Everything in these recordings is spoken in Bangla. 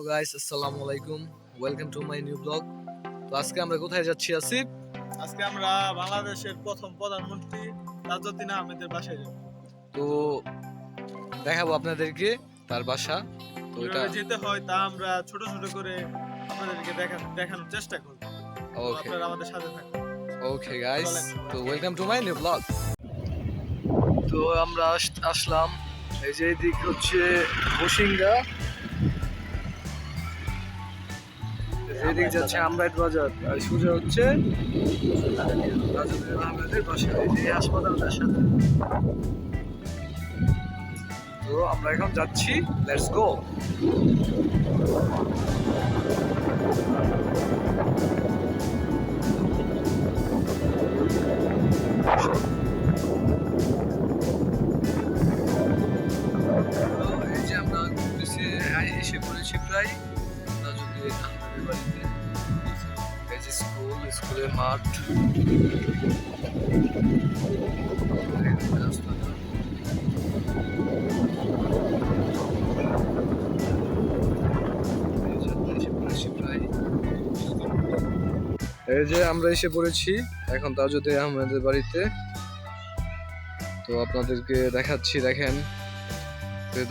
গাইস, আসসালামু আলাইকুম। Welcome to my new blog. তো আজকে আমরা কোথায় যাচ্ছি আসিফ? আজকে আমরা বাংলাদেশের প্রথম প্রধানমন্ত্রী তাজউদ্দিন আহমেদের বাসায় যাব। তো দেখাবো আপনাদেরকে তার বাসা। তো এটা কিভাবে যেতে হয় তা আমরা ছোট ছোট করে আপনাদেরকে দেখানোর চেষ্টা করব। তো ওকে আপনারা আমাদের সাথে থাকুন। ওকে গাইস, চলেন তো সবাই। Welcome to my new blog. তো আমরা আসলাম, এই যে এদিক হচ্ছে বসিঙ্গা, এদিক যাচ্ছে আমরাইত বাজার, আর সোজা হচ্ছে তাজউদ্দিন আহমেদের বাসা, এই যে হাসপাতালটার সাথে। তো আমরা এখন যাচ্ছি, লেটস গো। এই যে আমরা ঘুরতেছি, এসে পড়েছি প্রায় তাজউদ্দিন আহমেদের বাড়িতে। এই যে স্কুলের মাঠ, রাস্তাটা। এই যে আমরা এসে পড়েছি এখন তাজউদ্দিন আহমেদের বাড়িতে। তো আপনাদেরকে দেখাচ্ছি, দেখেন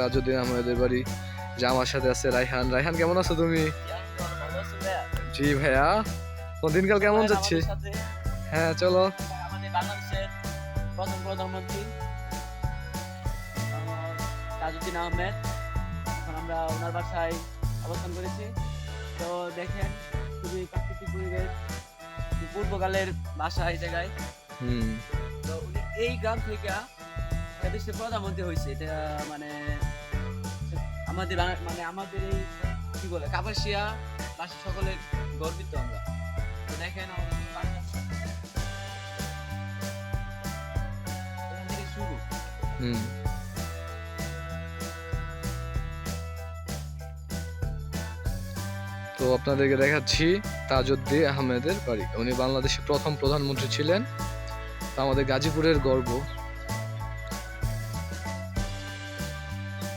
তাজউদ্দিন আহমেদের বাড়ি। যে আমার সাথে আছে রায়হান। রায়হান, কেমন আছো তুমি? জি ভাইয়া। তো দিনকাল কেমন যাচ্ছে? হ্যাঁ চলো। আমাদের বাংলাদেশের প্রথম প্রধানমন্ত্রী তাজউদ্দিন আহমেদ, এখন আমরা ওনার বাসায় অবস্থান করেছি। তো দেখেন, খুবই প্রাকৃতিক পরিবেশ, পূর্বকালের বাসা এই জায়গায়। তো উনি এই গ্রাম থেকে দেশের প্রধানমন্ত্রী হয়েছে। এটা মানে আমাদের মানে আমাদের এই কি বলে কাপাসিয়া বাসা সকলের গর্বিত আমরা। তো দেখেন আমাদের বাসা এখান থেকে শুরু। তো আপনাদেরকে দেখাচ্ছি তাজউদ্দিন আহমেদের বাড়ি। উনি বাংলাদেশের প্রথম প্রধানমন্ত্রী ছিলেন। তা আমাদের গাজীপুরের গর্ব।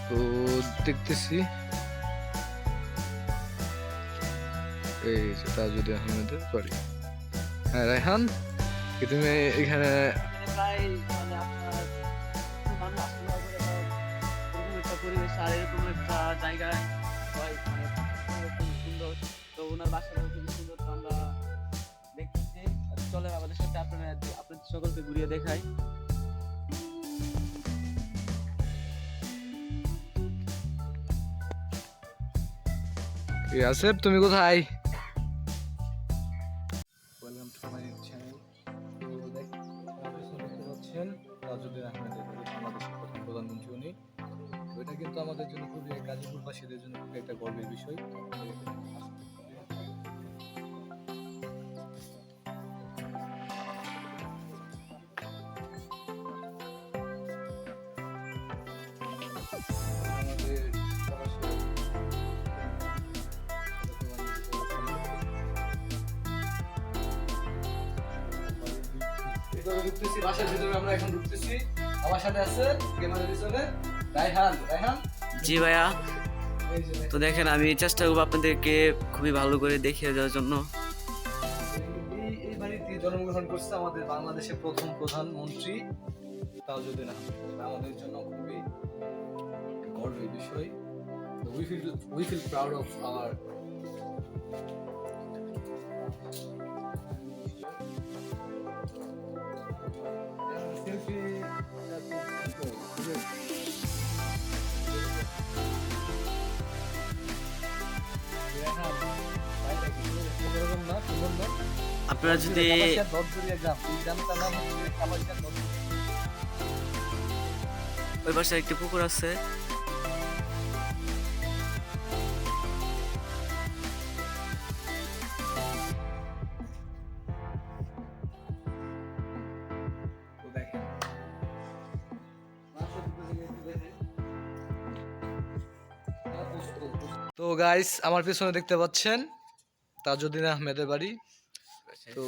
তো দেখতেছি এই যে তাজউদ্দিন আহমেদের বাড়ি। হ্যাঁ রায়হান, কি তুমি এখানে? এখানে প্রায় মানে আপনার মানুষ আসলে এরকম একটা পরিবেশ আর এরকম একটা জায়গায় হয় মানে খুব সুন্দর। তো ওনার বাসাটাও খুবই সুন্দর। তো আমরা দেখতেছি, চলেন আমাদের সাথে আপনাদের সকলকে ঘুরিয়ে দেখাই। কি আসিফ, তুমি কোথায়? Welcome to my channel. তো দেখতে পাচ্ছেন তাজউদ্দিন আহমেদের বাড়ি, বাংলাদেশের প্রথম প্রধানমন্ত্রী উনি। তো এটা কিন্তু আমাদের জন্য খুবই, গাজীপুরবাসীদের জন্য খুবই একটা গর্বের বিষয়। আমাদের ভিতরে ঢুকতেছি, বাসার ভিতরে আমরা এখন ঢুকতেছি। আমার সাথে আছে ক্যামেরার পিছনে রায়হান। রায়হান, জি ভাইয়া। এই যে তো দেখেন, আমি চেষ্টা করবো আপনাদেরকে খুবই ভালো করে দেখিয়ে দেওয়ার জন্য। এই বাড়িতে জন্মগ্রহণ করছে আমাদের বাংলাদেশের প্রথম প্রধানমন্ত্রী তাজউদ্দিন আহমেদ। আমাদের জন্য খুবই গর্বের বিষয়। We feel proud of our selfie. আপনারা যদি ওই পাশে একটি পুকুর আছে, তো গাইস, আমার পিছনে দেখতে পাচ্ছেন তাজউদ্দিন আহমেদের বাড়ি। তো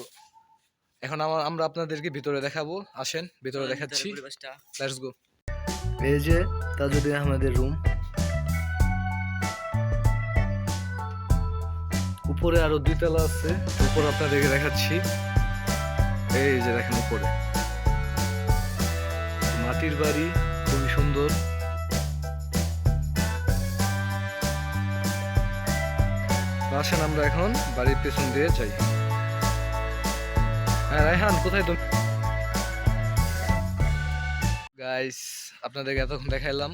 এখন আমরা আপনাদেরকে ভিতরে দেখাবো, আসেন ভিতরে দেখাচ্ছি। পরিবেশটা লেটস গো। এই যে তাজউদ্দিন আহমেদের রুম। উপরে আরো 2 তলা আছে, উপরে আপনাদেরকে দেখাচ্ছি। এই যে দেখেন উপরে মাটির বাড়ি, খুবই সুন্দর। তো আসেন আমরা এখন বাড়ির পেছন দিয়ে যাই। হ্যাঁ রায়হান, কোথায় তুমি? গাইস, আপনাদেরকে এতক্ষণ দেখাইলাম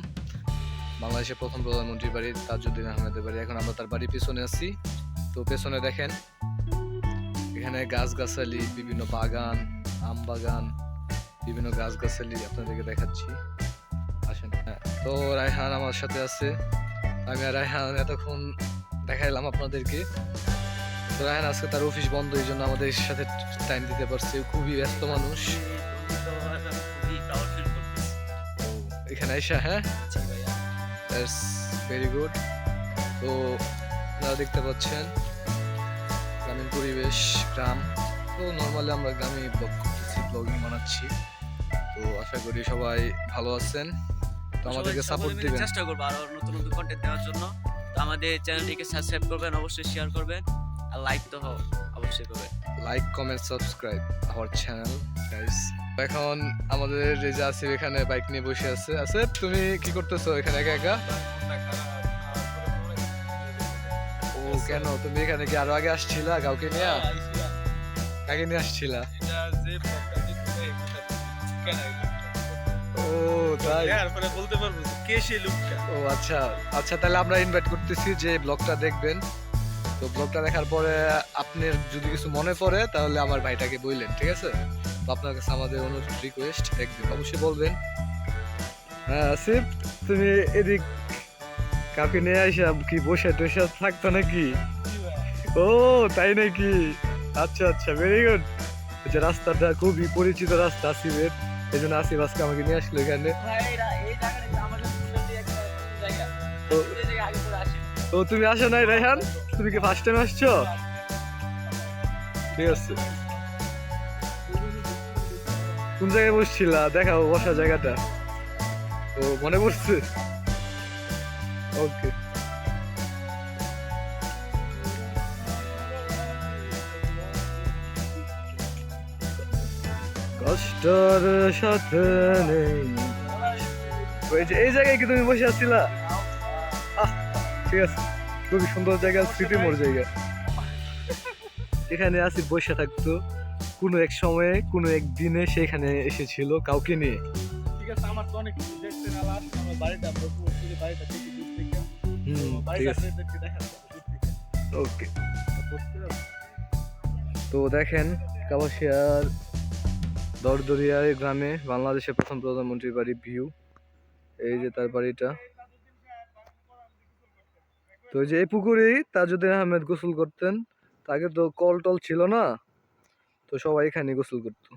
বাংলাদেশের প্রথম প্রধানমন্ত্রীর বাড়ি তাজউদ্দিন আহমেদের বাড়ি। এখন আমরা তার বাড়ির পেছনে আছি। তো পেছনে দেখেন এখানে গাছগাছালি, বিভিন্ন বাগান, আম বাগান, বিভিন্ন গাছগাছালি আপনাদেরকে দেখাচ্ছি। আসেন। হ্যাঁ, তো রায়হান আমার সাথে আছে। আমি আর রায়হান এতক্ষণ দেখাইলাম আপনাদেরকে। তো রায়হান আজকে তার অফিস বন্ধ, এই জন্য আমাদের সাথে টাইম দিতে পারছে। খুবই ব্যস্ত মানুষ। তো এখানে আইসা, হ্যাঁ দ্যাটস ভেরি গুড। তো আপনারা দেখতে পাচ্ছেন গ্রামীণ পরিবেশ, গ্রাম। তো নর্মালি আমরা গ্রামে ব্লগ করতেছি, ব্লগিং বানাচ্ছি। তো আশা করি সবাই ভালো আছেন। তো আমাদেরকে সাপোর্ট দিবেন। চেষ্টা করবো আরো নতুন নতুন কন্টেন্ট দেওয়ার জন্য। তো আমাদের চ্যানেলটিকে সাবস্ক্রাইব করবেন, অবশ্যই শেয়ার করবেন, আর লাইক তো অবশ্যই করবেন। Like, comment, subscribe our channel guys. এখন আমাদের এই যে আসিফ এখানে বাইক নিয়ে বসে আছে। আসিফ, তুমি কি করতেছো এখানে একা একা? ও কেন, তুমি এখানে কি আরো আগে আসছিলা কাউকে নিয়ে? কাকে নিয়ে আসছিলা? ও তাই? বলতে পারবো কে সেই লোকটা। ও আচ্ছা আচ্ছা, তাহলে আমরা ইনভাইট করতেছি যে ব্লগটা দেখবেন। তো ব্লগটা দেখার পরে আপনার যদি কিছু মনে পড়ে তাহলে আমার ভাইটাকে বললেন, ঠিক আছে? তো আপনার কাছে আমাদের অনুরোধ, রিকোয়েস্ট, একদিন অবশ্যই বলবেন। হ্যাঁ আসিফ, তুমি এদিক কাউকে নিয়ে আসা কি বসে টসে থাকতো নাকি? ও তাই নাকি? আচ্ছা আচ্ছা, ভেরি গুড। যে রাস্তাটা খুবই পরিচিত রাস্তা আসিফের, এই জন্য আসিফ আজকে আমাকে নিয়ে আসলো এখানে। তো তুমি আসো নাই রায়হান? তুমি কি ফার্স্ট টাইম আসছো? ঠিক আছে। কোন জায়গায় বসছিলা? দেখাও বসা জায়গাটা। ও মনে পড়ছে? ওকে। কষ্টর সাথে নেই। এই জায়গায় কি তুমি বসে আছিলা? ঠিক আছে, খুবই সুন্দর জায়গা, স্মৃতিময় জায়গা। এখানে আসিফ বসে থাকতো কোনো এক সময়ে, কোনো এক দিনে সেখানে এসেছিল কাউকে নিয়ে। ঠিক আছে, আমার তো অনেক কিছু দেখতে নালা, আমার বাড়িটা বাড়িটা থেকে দূর থেকে ঠিক আছে, ওকে। তো দেখেন কাপাসিয়ার দরদরিয়ার গ্রামে বাংলাদেশের প্রথম প্রধানমন্ত্রীর বাড়ি ভিউ। এই যে তার বাড়িটা। তো এই যে এই পুকুরেই তাজউদ্দিন আহমেদ গোসল করতেন। তাকে তো কল টল ছিল না, তো সবাই এখানে গোসল করতো।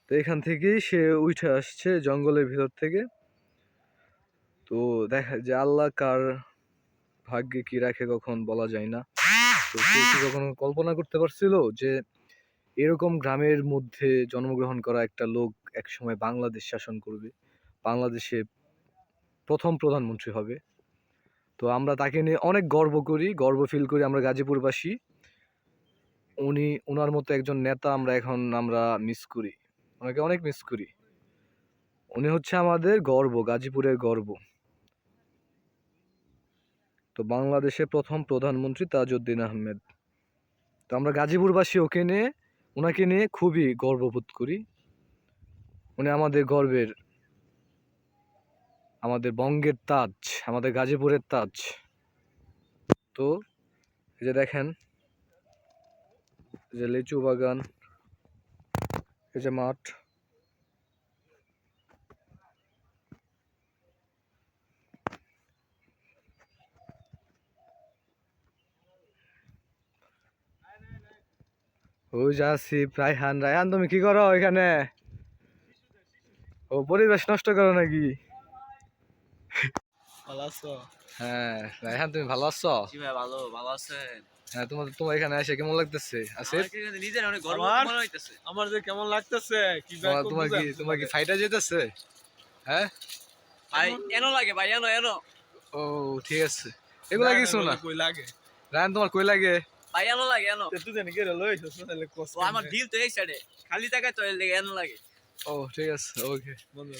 তো এখান থেকেই সে উঠে আসছে জঙ্গলের ভিতর থেকে। তো দেখা যে আল্লাহ কার ভাগ্যে কি রাখে কখন বলা যায় না। তো কেউ কি কখনো কল্পনা করতে পারছিল যে এরকম গ্রামের মধ্যে জন্মগ্রহণ করা একটা লোক একসময় বাংলাদেশ শাসন করবে, বাংলাদেশে প্রথম প্রধানমন্ত্রী হবে? তো আমরা তাকে নিয়ে অনেক গর্ব করি, গর্ব ফিল করি আমরা গাজীপুরবাসী। ওনার মতো একজন নেতা আমরা মিস করি, ওনাকে অনেক মিস করি। উনি হচ্ছে আমাদের গর্ব, গাজীপুরের গর্ব। তো বাংলাদেশের প্রথম প্রধানমন্ত্রী তাজউদ্দিন আহমেদ। তো আমরা গাজীপুরবাসী ওনাকে নিয়ে খুবই গর্ববোধ করি। উনি আমাদের গর্বের, আমাদের বঙ্গের তাজ, আমাদের গাজীপুরের তাজ। তো এই যে দেখেন, এই যে লিচু বাগান, এই যে মাঠ। ওই যে আসিফ, রায়হান। রায়হান, তুমি কি করো এখানে? ও পরিবেশ নষ্ট করো নাকি? ভালো আছো? হ্যাঁ রায়হান, তুমি ভালো আছো? জি ভাই, ভালো আছেন? হ্যাঁ, তোমার এখানে এসে কেমন লাগতেছে আসিফ? নিজের অনেক গর্ব মনে হইতেছে। আমার যে কেমন লাগতেছে কি তোমার কি ফাইটা যেতেছে? হ্যাঁ ভাই এনো লাগে, ভাই এনো। ও ঠিক আছে, এগুলা কিছু না। কই লাগে রায়ন তোমার কই লাগে? ভাই এনো লাগে এনো। তুই জানি কে লই তাহলে কস ও আমার দিল তো এই সাইডে, খালি জায়গায় তো এর লেগে এনো লাগে। ও ঠিক আছে, ওকে। বন্ধু